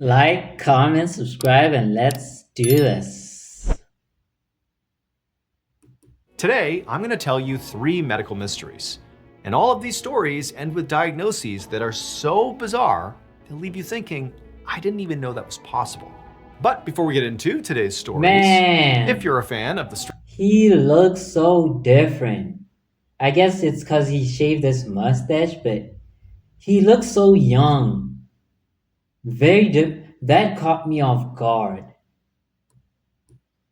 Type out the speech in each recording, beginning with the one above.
Like, comment, subscribe, and let's do this. Today, I'm going to tell you 3 medical mysteries. And all of these stories end with diagnoses that are so bizarre, they'll leave you thinking, I didn't even know that was possible. But before we get into today's stories, if Man, you're a fan of the he looks so different. I guess it's because he shaved his mustache, but he looks so young. That caught me off guard.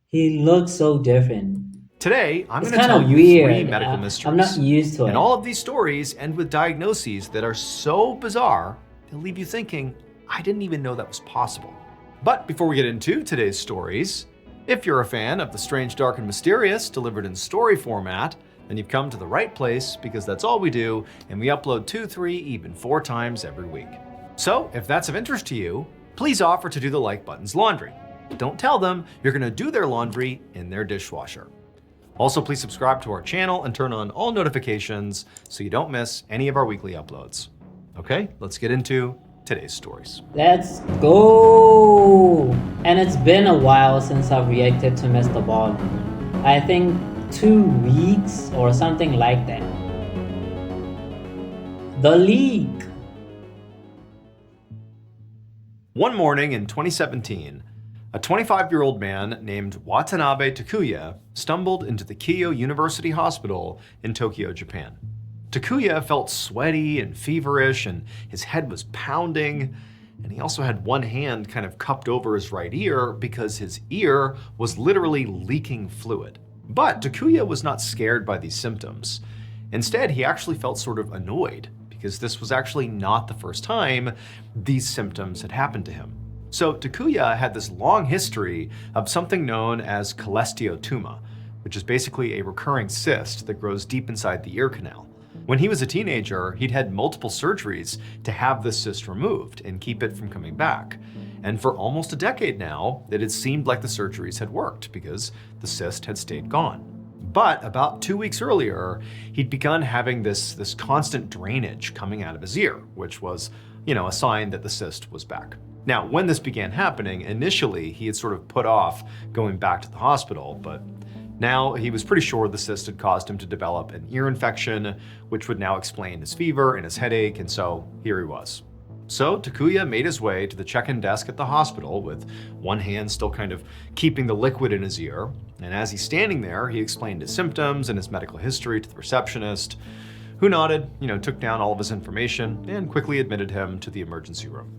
He looks so different. Today, I'm It's going to kind tell of you 3 weird. medical I'm not mysteries. used to And it. all of these stories end with diagnoses that are so bizarre, they'll leave you thinking, I didn't even know that was possible. But before we get into today's stories, if you're a fan of the strange, dark, and mysterious delivered in story format, then you've come to the right place because that's all we do, and we upload 2, 3, even 4 times every week. So if that's of interest to you, please offer to do the like button's laundry. Don't tell them you're going to do their laundry in their dishwasher. Also, please subscribe to our channel and turn on all notifications so you don't miss any of our weekly uploads. Okay, let's get into today's stories. Let's go! And it's been a while since I've reacted to MrBallen. I think 2 weeks or something like that. The leak! One morning in 2017, a 25-year-old man named Watanabe Takuya stumbled into the Keio University Hospital in Tokyo, Japan. Takuya felt sweaty and feverish, and his head was pounding, and he also had one hand kind of cupped over his right ear because his ear was literally leaking fluid. But Takuya was not scared by these symptoms. Instead, he actually felt sort of annoyed because this was actually not the first time these symptoms had happened to him. So Takuya had this long history of something known as cholesteatoma, which is basically a recurring cyst that grows deep inside the ear canal. When he was a teenager, he'd had multiple surgeries to have this cyst removed and keep it from coming back. And for almost a decade now, it had seemed like the surgeries had worked because the cyst had stayed gone. But about 2 weeks earlier, he'd begun having this constant drainage coming out of his ear, which was, a sign that the cyst was back. Now, when this began happening, initially he had sort of put off going back to the hospital, but now he was pretty sure the cyst had caused him to develop an ear infection, which would now explain his fever and his headache, and so here he was. So Takuya made his way to the check-in desk at the hospital with one hand still kind of keeping the liquid in his ear. And as he's standing there, he explained his symptoms and his medical history to the receptionist, who nodded, took down all of his information and quickly admitted him to the emergency room.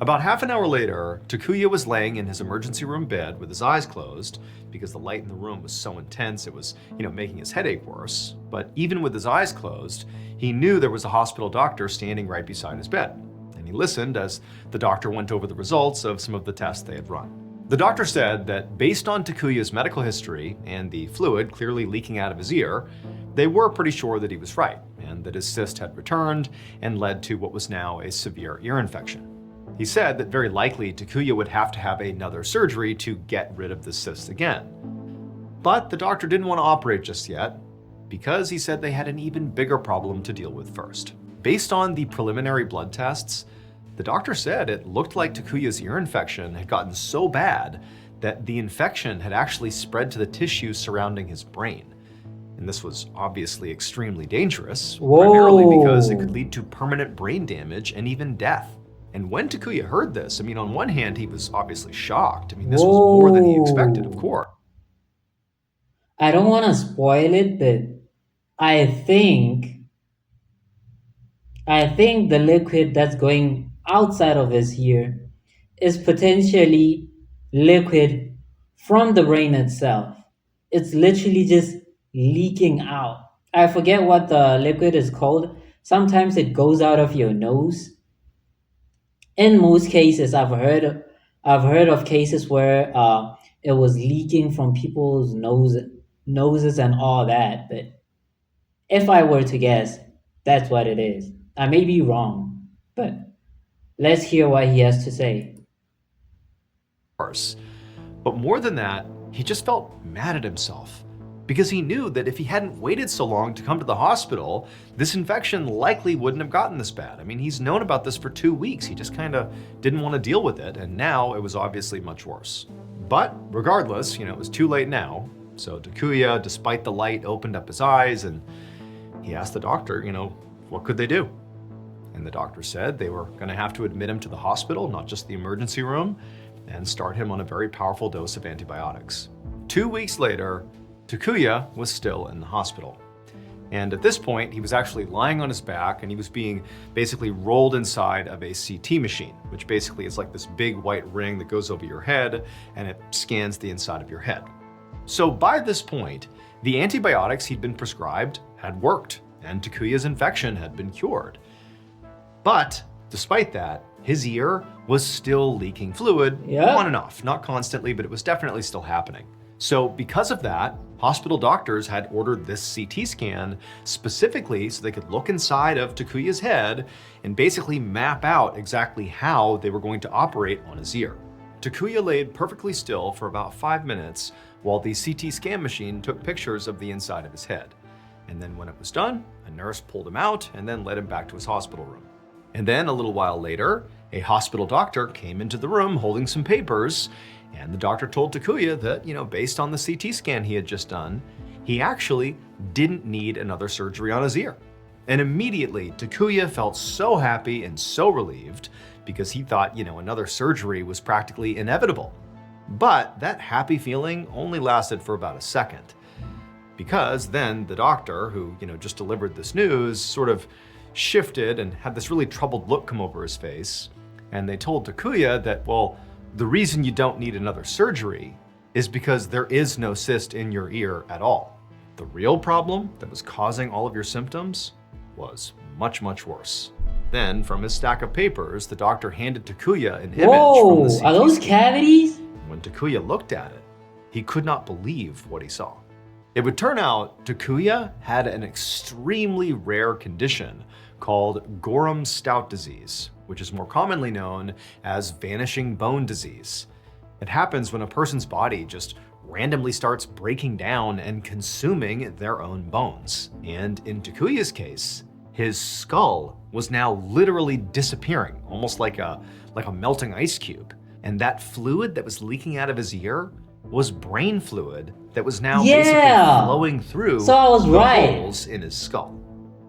About half an hour later, Takuya was laying in his emergency room bed with his eyes closed because the light in the room was so intense it was, making his headache worse. But even with his eyes closed, he knew there was a hospital doctor standing right beside his bed. And he listened as the doctor went over the results of some of the tests they had run. The doctor said that based on Takuya's medical history and the fluid clearly leaking out of his ear, they were pretty sure that he was right and that his cyst had returned and led to what was now a severe ear infection. He said that very likely Takuya would have to have another surgery to get rid of the cyst again. But the doctor didn't want to operate just yet because he said they had an even bigger problem to deal with first. Based on the preliminary blood tests, the doctor said it looked like Takuya's ear infection had gotten so bad that the infection had actually spread to the tissue surrounding his brain. And this was obviously extremely dangerous, primarily because it could lead to permanent brain damage and even death. And when Takuya heard this, on one hand, he was obviously shocked. This was more than he expected, of course. I don't want to spoil it, but I think I think the liquid that's going outside of his ear is potentially liquid from the brain itself. It's literally just leaking out. I forget what the liquid is called. Sometimes it goes out of your nose. In most cases, I've heard of cases where it was leaking from people's noses and all that. But if I were to guess, that's what it is. I may be wrong, but let's hear what he has to say. But more than that, he just felt mad at himself. because he knew that if he hadn't waited so long to come to the hospital, this infection likely wouldn't have gotten this bad. I mean, he's known about this for 2 weeks. He just kind of didn't want to deal with it, and now it was obviously much worse. But regardless, it was too late now. So Takuya, despite the light, opened up his eyes and he asked the doctor, what could they do? And the doctor said they were going to have to admit him to the hospital, not just the emergency room, and start him on a very powerful dose of antibiotics. 2 weeks later, Takuya was still in the hospital. And at this point, he was actually lying on his back and he was being basically rolled inside of a CT machine, which basically is like this big white ring that goes over your head and it scans the inside of your head. So by this point, the antibiotics he'd been prescribed had worked and Takuya's infection had been cured. But despite that, his ear was still leaking fluid on and off, not constantly, but it was definitely still happening. So because of that, hospital doctors had ordered this CT scan specifically so they could look inside of Takuya's head and basically map out exactly how they were going to operate on his ear. Takuya laid perfectly still for about 5 minutes while the CT scan machine took pictures of the inside of his head. And then when it was done, a nurse pulled him out and then led him back to his hospital room. And then a little while later, a hospital doctor came into the room holding some papers, and the doctor told Takuya that, based on the CT scan he had just done, he actually didn't need another surgery on his ear. And immediately, Takuya felt so happy and so relieved because he thought, another surgery was practically inevitable. But that happy feeling only lasted for about a second. Because then the doctor, who, just delivered this news, sort of shifted and had this really troubled look come over his face. And they told Takuya that, well, the reason you don't need another surgery is because there is no cyst in your ear at all. The real problem that was causing all of your symptoms was much, much worse. Then, from his stack of papers, the doctor handed Takuya an image from the CT are those scan. cavities? When Takuya looked at it, he could not believe what he saw. It would turn out Takuya had an extremely rare condition called Gorham-Stout disease, which is more commonly known as vanishing bone disease. It happens when a person's body just randomly starts breaking down and consuming their own bones. And in Takuya's case, his skull was now literally disappearing, almost like a melting ice cube. And that fluid that was leaking out of his ear was brain fluid that was now basically flowing through So I was the right. holes in his skull.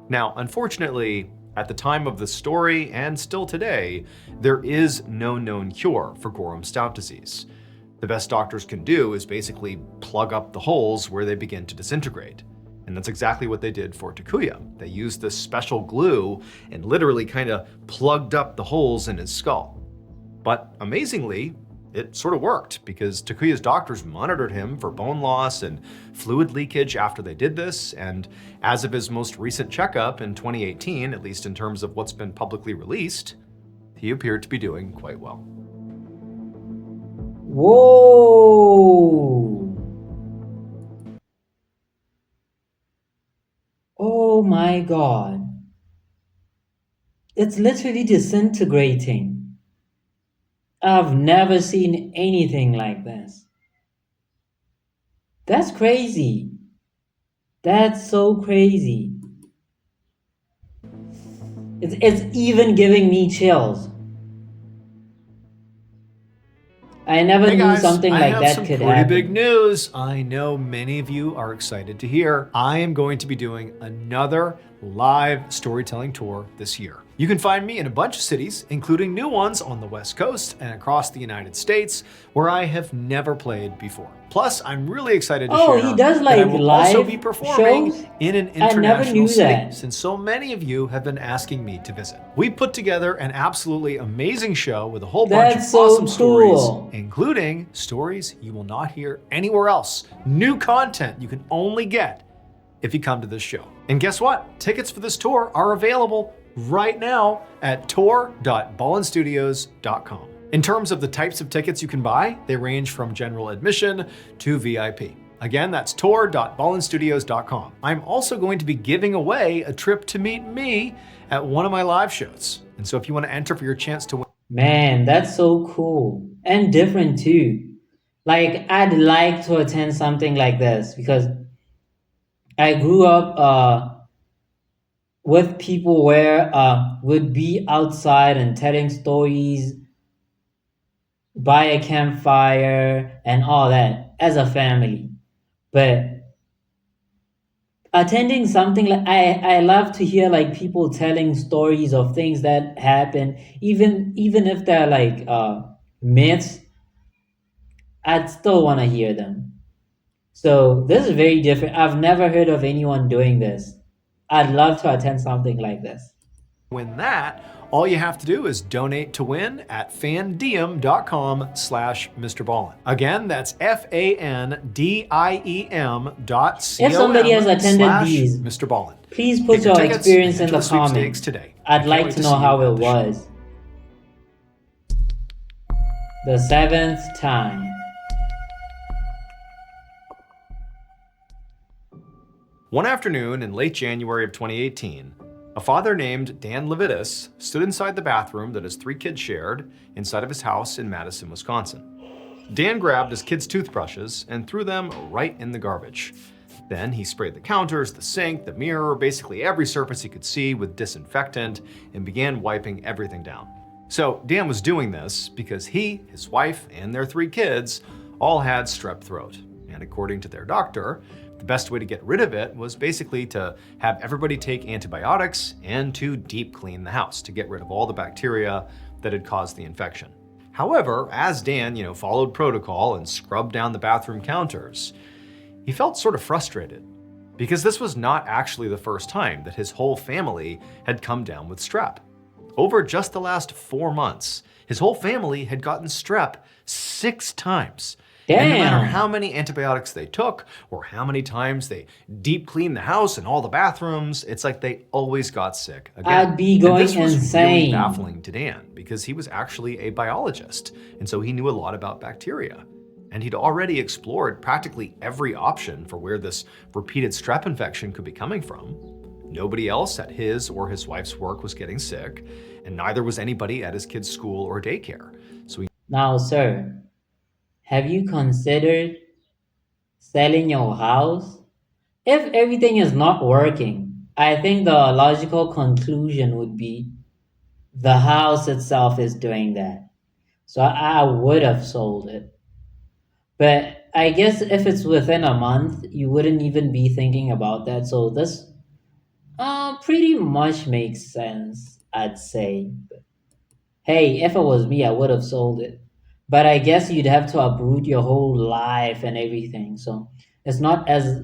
Now, unfortunately, at the time of the story and still today, there is no known cure for Gorham-Stout disease. The best doctors can do is basically plug up the holes where they begin to disintegrate. And that's exactly what they did for Takuya. They used this special glue and literally kind of plugged up the holes in his skull. But amazingly, it sort of worked because Takuya's doctors monitored him for bone loss and fluid leakage after they did this. And as of his most recent checkup in 2018, at least in terms of what's been publicly released, he appeared to be doing quite well. Whoa! Oh my god. It's literally disintegrating. I've never seen anything like this. That's crazy. That's so crazy. It's even giving me chills. I never Hey knew guys, something I like have that some could pretty happen. big news. I know many of you are excited to hear. I am going to be doing another live storytelling tour this year. You can find me in a bunch of cities, including new ones on the West Coast and across the United States, where I have never played before. Plus, I'm really excited to share He does that I like will also live be performing shows? in an I never international knew city, that. since so many of you have been asking me to visit. We put together an absolutely amazing show with a whole bunch of That's so awesome stories, cool. including stories you will not hear anywhere else. New content you can only get if you come to this show. And guess what? Tickets for this tour are available right now at tour.ballenstudios.com. In terms of the types of tickets you can buy, they range from general admission to VIP. Again, that's tour.ballenstudios.com. I'm also going to be giving away a trip to meet me at one of my live shows. And so if you want to enter for your chance to win, Man, that's so cool. And different too. Like, I'd like to attend something like this because I grew up with people where would be outside and telling stories by a campfire and all that as a family. But attending something like I love to hear like people telling stories of things that happen, even if they're like myths, I'd still want to hear them. So this is very different. I've never heard of anyone doing this. I'd love to attend something like this. Win that, all you have to do is donate to win at fandiem.com/MrBallen. Again, that's If somebody has FANDIEM.com attended these, /Mr. Ballen. please Get put your your tickets and experience in enter the the sweepstakes comments. today. I I'd can't like wait to to know see you how at it the show. was. The seventh time. One afternoon in late January of 2018, a father named Dan Levitas stood inside the bathroom that his 3 kids shared inside of his house in Madison, Wisconsin. Dan grabbed his kids' toothbrushes and threw them right in the garbage. Then he sprayed the counters, the sink, the mirror, basically every surface he could see with disinfectant and began wiping everything down. So Dan was doing this because he, his wife, and their 3 kids all had strep throat. And according to their doctor, the best way to get rid of it was basically to have everybody take antibiotics and to deep clean the house to get rid of all the bacteria that had caused the infection. However, as Dan, followed protocol and scrubbed down the bathroom counters, he felt sort of frustrated because this was not actually the first time that his whole family had come down with strep. Over just the last 4 months, his whole family had gotten strep 6 times. And no matter Damn. how many antibiotics they took or how many times they deep cleaned the house and all the bathrooms, it's like they always got sick again. I'd be And going this was really insane. baffling to Dan because he was actually a biologist, and so he knew a lot about bacteria. And he'd already explored practically every option for where this repeated strep infection could be coming from. Nobody else at his or his wife's work was getting sick, and neither was anybody at his kid's school or daycare. So he Now, sir, have you considered selling your house? If everything is not working, I think the logical conclusion would be the house itself is doing that. So I would have sold it. But I guess if it's within a month, you wouldn't even be thinking about that. So this pretty much makes sense, I'd say. Hey, if it was me, I would have sold it. But I guess you'd have to uproot your whole life and everything. So it's not as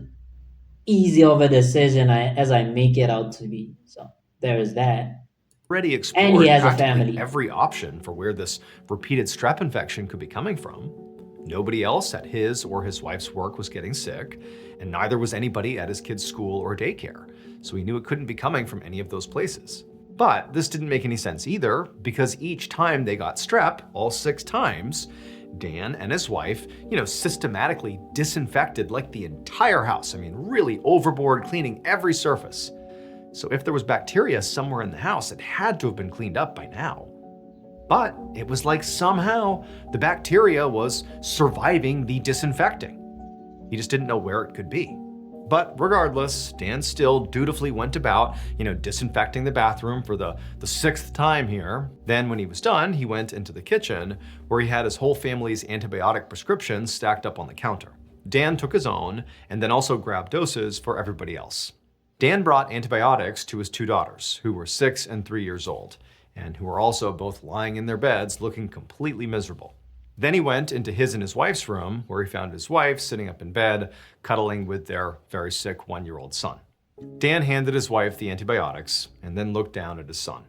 easy of a decision as I make it out to be. So there is that. already And he explored has a practically family. every option for where this repeated strep infection could be coming from. Nobody else at his or his wife's work was getting sick, and neither was anybody at his kid's school or daycare, so he knew it couldn't be coming from any of those places. But this didn't make any sense either, because each time they got strep, all 6 times, Dan and his wife, systematically disinfected like the entire house. I mean, really overboard, cleaning every surface. So if there was bacteria somewhere in the house, it had to have been cleaned up by now. But it was like somehow the bacteria was surviving the disinfecting. He just didn't know where it could be. But regardless, Dan still dutifully went about, disinfecting the bathroom for the 6th time here. Then when he was done, he went into the kitchen where he had his whole family's antibiotic prescriptions stacked up on the counter. Dan took his own and then also grabbed doses for everybody else. Dan brought antibiotics to his 2 daughters, who were 6 and 3 years old, and who were also both lying in their beds looking completely miserable. Then he went into his and his wife's room, where he found his wife sitting up in bed, cuddling with their very sick 1-year-old son. Dan handed his wife the antibiotics and then looked down at his son.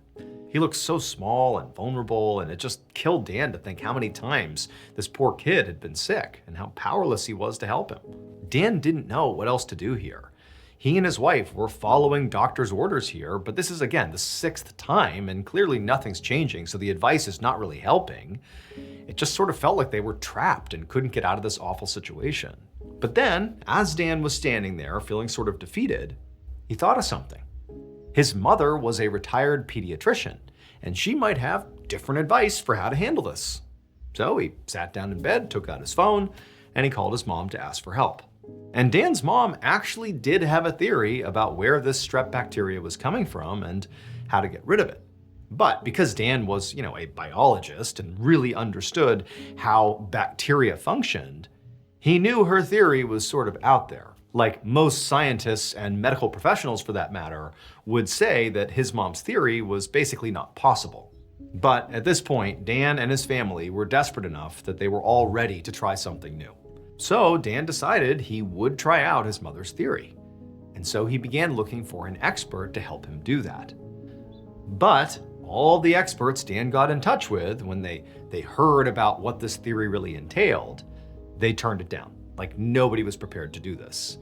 He looked so small and vulnerable, and it just killed Dan to think how many times this poor kid had been sick and how powerless he was to help him. Dan didn't know what else to do here. He and his wife were following doctor's orders here, but this is, again, the 6th time, and clearly nothing's changing, so the advice is not really helping. It just sort of felt like they were trapped and couldn't get out of this awful situation. But then, as Dan was standing there feeling sort of defeated, he thought of something. His mother was a retired pediatrician, and she might have different advice for how to handle this. So he sat down in bed, took out his phone, and he called his mom to ask for help. And Dan's mom actually did have a theory about where this strep bacteria was coming from and how to get rid of it. But because Dan was, a biologist and really understood how bacteria functioned, he knew her theory was sort of out there. Like most scientists and medical professionals for that matter would say that his mom's theory was basically not possible. But at this point, Dan and his family were desperate enough that they were all ready to try something new. So Dan decided he would try out his mother's theory. And so he began looking for an expert to help him do that. But all the experts Dan got in touch with, when they heard about what this theory really entailed, they turned it down. Like nobody was prepared to do this.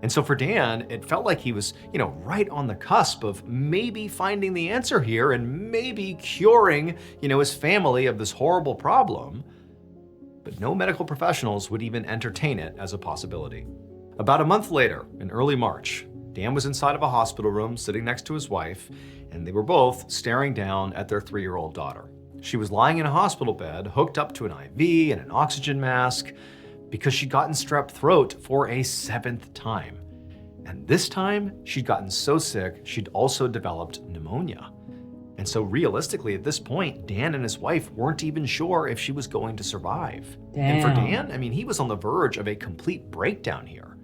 And so for Dan, it felt like he was, right on the cusp of maybe finding the answer here and maybe curing, his family of this horrible problem. But no medical professionals would even entertain it as a possibility. About a month later, in early March, Dan was inside of a hospital room sitting next to his wife, and they were both staring down at their 3-year-old daughter. She was lying in a hospital bed, hooked up to an IV and an oxygen mask, because she'd gotten strep throat for a 7th time. And this time, she'd gotten so sick, she'd also developed pneumonia. And so realistically, at this point, Dan and his wife weren't even sure if she was going to survive. Damn. And for Dan, he was on the verge of a complete breakdown here.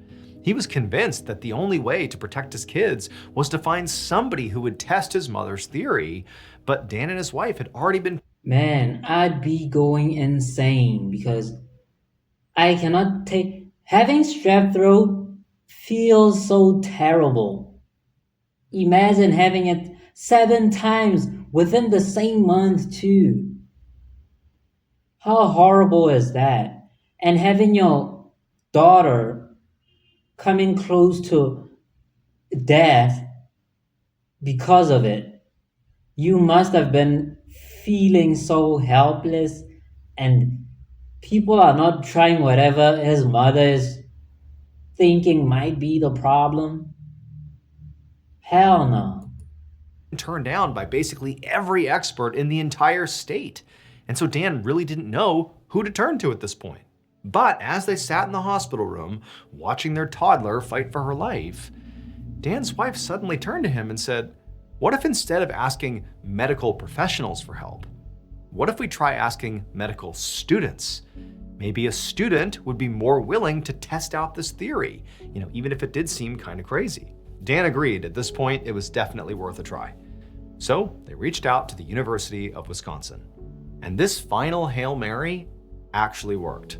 He was convinced that the only way to protect his kids was to find somebody who would test his mother's theory, but Dan and his wife had already been... Man, I'd be going insane because I cannot take... Having strep throat feels so terrible. Imagine having it 7 times within the same month too. How horrible is that? And having your daughter coming close to death because of it. You must have been feeling so helpless, and people are not trying whatever his mother is thinking might be the problem. Hell no. Turned down by basically every expert in the entire state. And so Dan really didn't know who to turn to at this point. But as they sat in the hospital room, watching their toddler fight for her life, Dan's wife suddenly turned to him and said, "What if instead of asking medical professionals for help, what if we try asking medical students? Maybe a student would be more willing to test out this theory, even if it did seem kind of crazy." Dan agreed. At this point, it was definitely worth a try. So they reached out to the University of Wisconsin. And this final Hail Mary actually worked.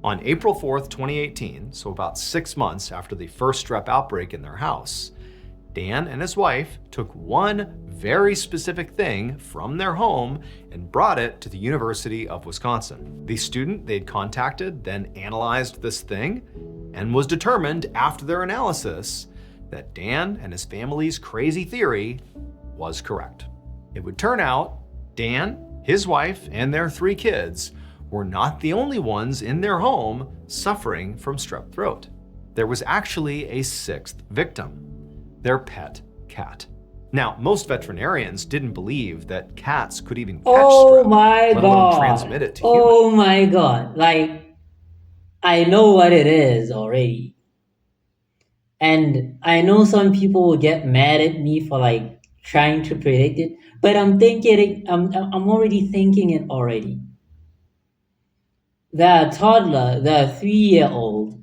On April 4th, 2018, so about 6 months after the first strep outbreak in their house, Dan and his wife took one very specific thing from their home and brought it to the University of Wisconsin. The student they'd contacted then analyzed this thing and was determined after their analysis that Dan and his family's crazy theory was correct. It would turn out Dan, his wife, and their 3 kids were not the only ones in their home suffering from strep throat. There was actually a 6th victim, their pet cat. Now, most veterinarians didn't believe that cats could even catch strep, let alone transmit it to humans. Oh my God. Like, I know what it is already. And I know some people will get mad at me for trying to predict it, but I'm already thinking it already. The toddler, the 3-year-old,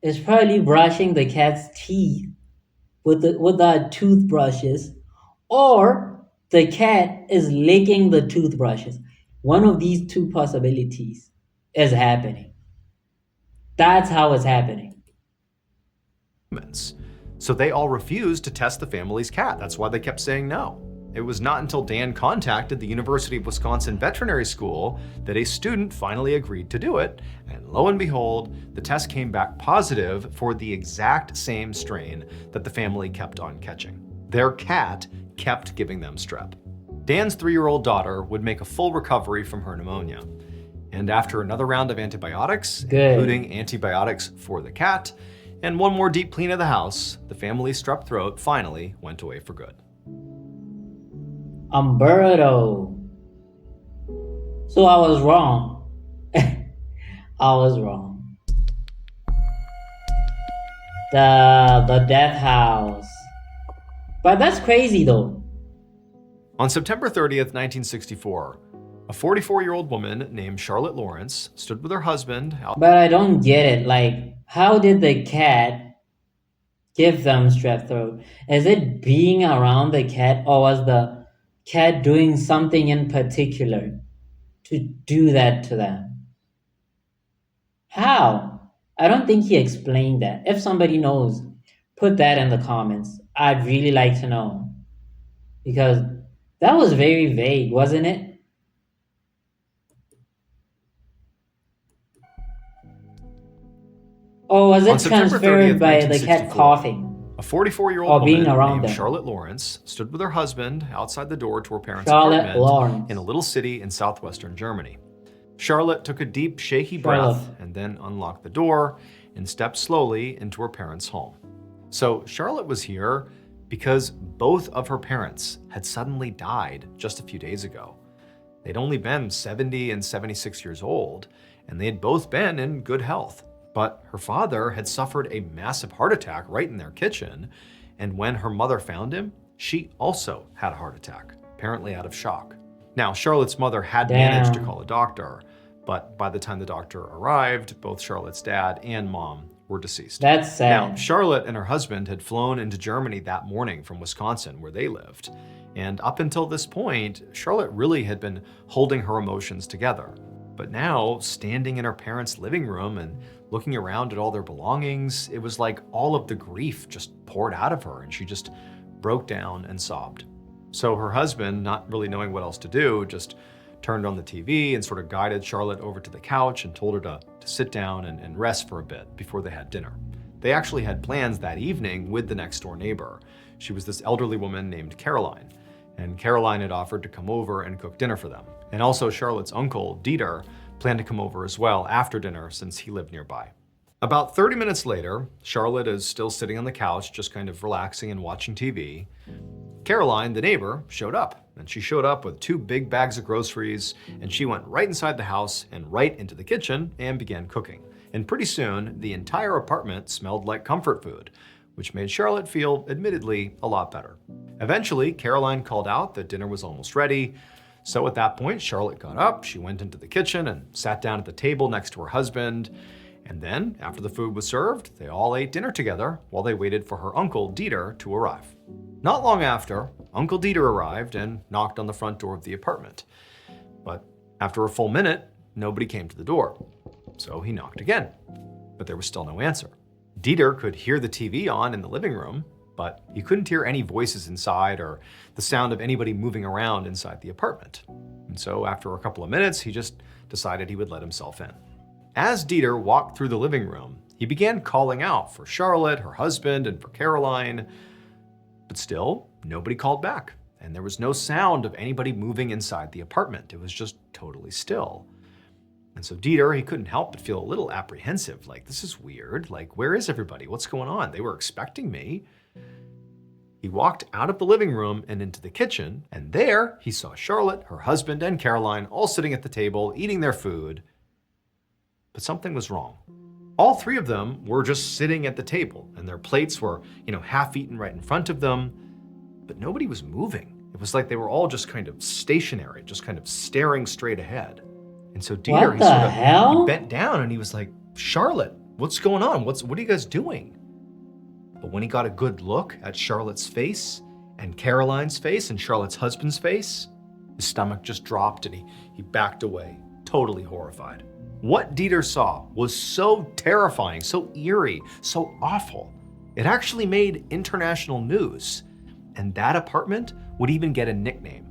is probably brushing the cat's teeth with the toothbrushes, or the cat is licking the toothbrushes. One of these 2 possibilities is happening. That's how it's happening. So they all refused to test the family's cat. That's why they kept saying no. It was not until Dan contacted the University of Wisconsin Veterinary School that a student finally agreed to do it, and lo and behold, the test came back positive for the exact same strain that the family kept on catching. Their cat kept giving them strep. Dan's 3-year-old daughter would make a full recovery from her pneumonia. And after another round of antibiotics, including antibiotics for the cat, and one more deep clean of the house, the family's strep throat finally went away for good. Umberto. So I was wrong. I was wrong. The death house. But that's crazy though. On September 30th, 1964, a 44-year-old woman named Charlotte Lawrence stood with her husband out. But I don't get it. Like, how did the cat give them strep throat? Is it being around the cat, or was the cat doing something in particular to do that to them? How? I don't think he explained that. If somebody knows, put that in the comments. I'd really like to know. Because that was very vague, wasn't it? Or was On it September transferred 30th, by the cat 1964, coughing? a 44-year-old Or being woman around named them? Charlotte Lawrence stood with her husband outside the door to her parents' Charlotte apartment Lawrence. in a little city in southwestern Germany. Charlotte took a deep, shaky Charlotte. breath and then unlocked the door and stepped slowly into her parents' home. So Charlotte was here because both of her parents had suddenly died just a few days ago. They'd only been 70 and 76 years old, and they had both been in good health. But her father had suffered a massive heart attack right in their kitchen, and when her mother found him, she also had a heart attack, apparently out of shock. Now, Charlotte's mother had managed to Damn. call a doctor, but by the time the doctor arrived, both Charlotte's dad and mom were deceased. That's Now, sad. Charlotte and her husband had flown into Germany that morning from Wisconsin, where they lived. And up until this point, Charlotte really had been holding her emotions together. But now, standing in her parents' living room and looking around at all their belongings, it was like all of the grief just poured out of her and she just broke down and sobbed. So her husband, not really knowing what else to do, just turned on the TV and sort of guided Charlotte over to the couch and told her to sit down and rest for a bit before they had dinner. They actually had plans that evening with the next door neighbor. She was this elderly woman named Caroline, and Caroline had offered to come over and cook dinner for them. And also Charlotte's uncle, Dieter, planned to come over as well after dinner since he lived nearby. About 30 minutes later, Charlotte is still sitting on the couch, just kind of relaxing and watching TV. Caroline, the neighbor, showed up, and she showed up with 2 big bags of groceries, and she went right inside the house and right into the kitchen and began cooking. And pretty soon, the entire apartment smelled like comfort food, which made Charlotte feel, admittedly, a lot better. Eventually, Caroline called out that dinner was almost ready. So at that point, Charlotte got up, she went into the kitchen and sat down at the table next to her husband. And then, after the food was served, they all ate dinner together while they waited for her uncle, Dieter, to arrive. Not long after, Uncle Dieter arrived and knocked on the front door of the apartment. But after a full minute, nobody came to the door. So he knocked again, but there was still no answer. Dieter could hear the TV on in the living room, but he couldn't hear any voices inside or the sound of anybody moving around inside the apartment. And so after a couple of minutes, he just decided he would let himself in. As Dieter walked through the living room, he began calling out for Charlotte, her husband, and for Caroline. But still, nobody called back, and there was no sound of anybody moving inside the apartment. It was just totally still. And so Dieter, he couldn't help but feel a little apprehensive, like, this is weird. Like, where is everybody? What's going on? They were expecting me. He walked out of the living room and into the kitchen, and there he saw Charlotte, her husband, and Caroline all sitting at the table, eating their food. But something was wrong. All 3 of them were just sitting at the table, and their plates were, half eaten right in front of them, but nobody was moving. It was like they were all just kind of stationary, just kind of staring straight ahead. And so Dieter, he bent down and he was like, Charlotte, what's going on? What are you guys doing? But when he got a good look at Charlotte's face and Caroline's face and Charlotte's husband's face, his stomach just dropped and he backed away, totally horrified. What Dieter saw was so terrifying, so eerie, so awful. It actually made international news. And that apartment would even get a nickname,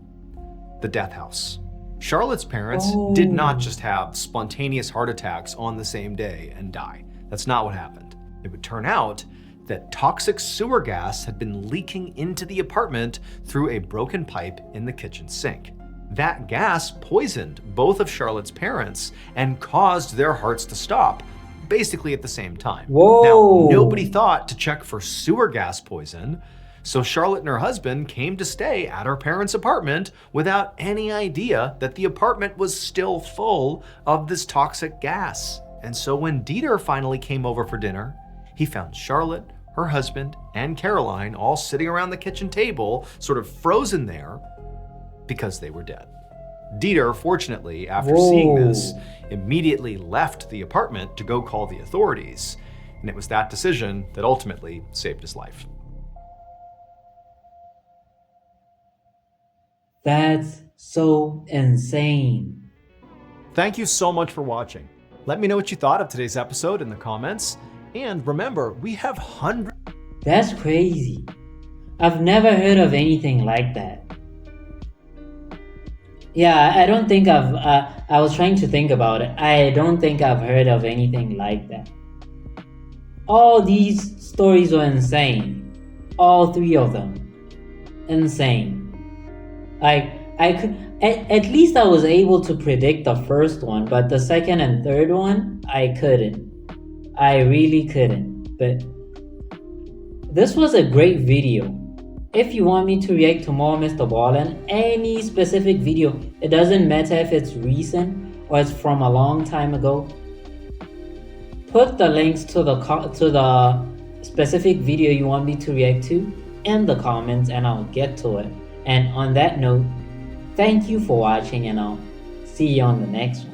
the Death House. Charlotte's parents did not just have spontaneous heart attacks on the same day and die. That's not what happened. It would turn out that toxic sewer gas had been leaking into the apartment through a broken pipe in the kitchen sink. That gas poisoned both of Charlotte's parents and caused their hearts to stop, basically at the same time. Whoa. Now, nobody thought to check for sewer gas poison, so Charlotte and her husband came to stay at her parents' apartment without any idea that the apartment was still full of this toxic gas. And so when Dieter finally came over for dinner, he found Charlotte, her husband, and Caroline all sitting around the kitchen table, sort of frozen there because they were dead. Dieter, fortunately, after seeing this, immediately left the apartment to go call the authorities, and it was that decision that ultimately saved his life. That's so insane. Thank you so much for watching. Let me know what you thought of today's episode in the comments. And remember, we have hundreds. That's crazy. I've never heard of anything like that. Yeah, I don't think I was trying to think about it. I don't think I've heard of anything like that. All these stories were insane. All three of them. Insane. I could, at least I was able to predict the first one, but the second and third one, I couldn't. I really couldn't. But this was a great video. If you want me to react to more MrBallen, any specific video, it doesn't matter if it's recent or it's from a long time ago, put the links to the specific video you want me to react to in the comments and I'll get to it. And on that note, thank you for watching and I'll see you on the next one.